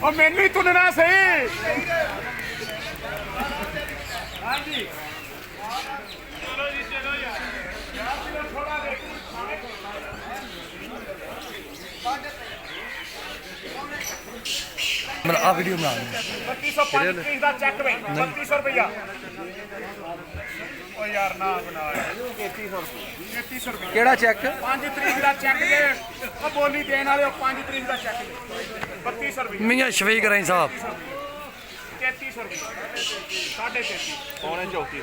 ਉਹ ਮੈਨੂੰ ਹੀ ਤੁੰਨਣਾ ਸਹੀ। ਹਾਂਜੀ ਚਲੋ ਜੀ ਚਲੋ ਯਾਰ ਥੋੜਾ ਦੇਖੋ ਮੇਰਾ ਆ ਵੀਡੀਓ ਬਣਾ 3235 ਦਾ ਚੈੱਕ ਵੇ 3200 ਰੁਪਇਆ। ਓ ਯਾਰ ਨਾ ਬਣਾ 3300 ਰੁਪਇਆ ਕਿਹੜਾ ਚੈੱਕ 5 ਤਰੀਕ ਦਾ ਚੈੱਕ ਜੇ ਉਹ ਬੋਲੀ ਦੇਣ ਵਾਲੇ 5 ਤਰੀਕ ਦਾ ਚੈੱਕ ਜੇ 3200 ਰੁਪਇਆ ਮੀਆਂ ਸ਼ਵਈ ਕਰਾਈ ਸਾਹਿਬ 3300 ਰੁਪਇਆ 33.5 ਪੌਣੇ 34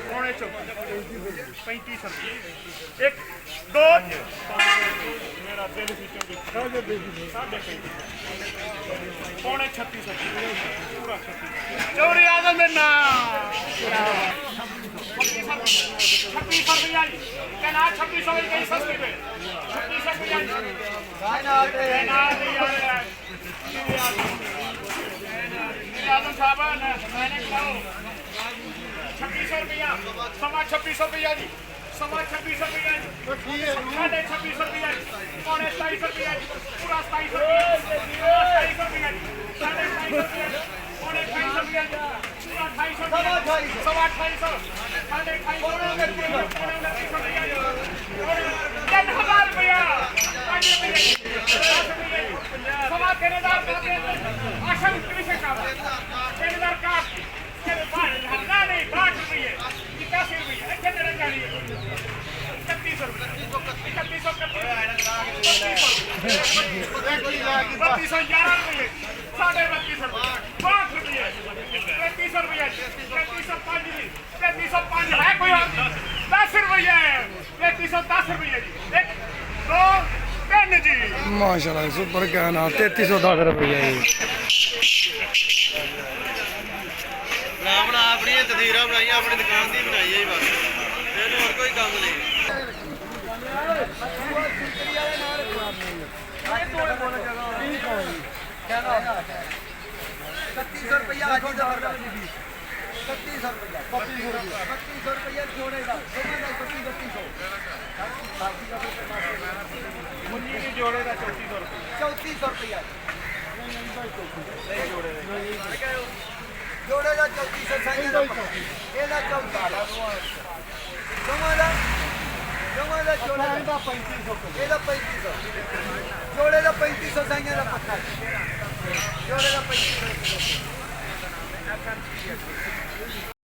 3500 ਰੁਪਇਆ 1 2 ਮੇਰਾ ਦਿਲ ਵਿੱਚੋਂ ਪੌਣੇ 3600 ਪੂਰਾ 36 ਚੌਰੀ ਆਦਮ ਦੇ ਨਾ 3600 ਰੁਪਇਆ ਜੀ ਕਹਿੰਦਾ 2600 ਵਿੱਚ ਕਈ ਸਸਤੀ ਪਏ 3600 ਰੁਪਇਆ आदम साहब मैंने खिलाओ 2600 रुपया सवा 2600 रुपया जी सवा 2600 रुपया जी 2600 रुपया जी पौने 2700 रुपया जी पूरा 2700 रुपया जी 2700 रुपया पौने 2800 रुपया जी पूरा 2800 सवा 2800 साढ़े 2800 रुपया जी 3000 रुपया 5 रुपये सवा 3000 आशा विशेष का 3000 का हल्ला नहीं 60 रुपये 81 रुपये अच्छे तरह का 3100 रुपये 3100 3211 रुपये 3250 रुपये 5 रुपये 3300 रुपये 3305 है कोई 10 रुपये 3310 रुपये जी 1 2 3 जी ਮਾਸ਼ਾਅੱਲਾ ਸੁਪਰ ਕਹਿਣਾ 3310 ਰੁਪਏ ਜੀ ਨਾ ਬਣਾ ਆਪਣੀਆਂ ਤਸਵੀਰਾਂ ਬਣਾਈਆਂ ਆਪਣੀ ਦੁਕਾਨ ਦੀ ਬਣਾਈ ਹੈ ਬਸ ਇਹਨੂੰ ਹੋਰ ਕੋਈ ਕੰਮ ਨਹੀਂ 3100 रुपया आज ही दर 3100 रुपया 3200 रुपया जोड़े का 3200 मुन्नी की जोड़े का 3400 रुपया जोड़े का 3400 साइज का ये ना 34 जमाला जोड़ा का 3500 ये का 3500 जोड़े का 3500 साइज का पक्का जोड़े का 3500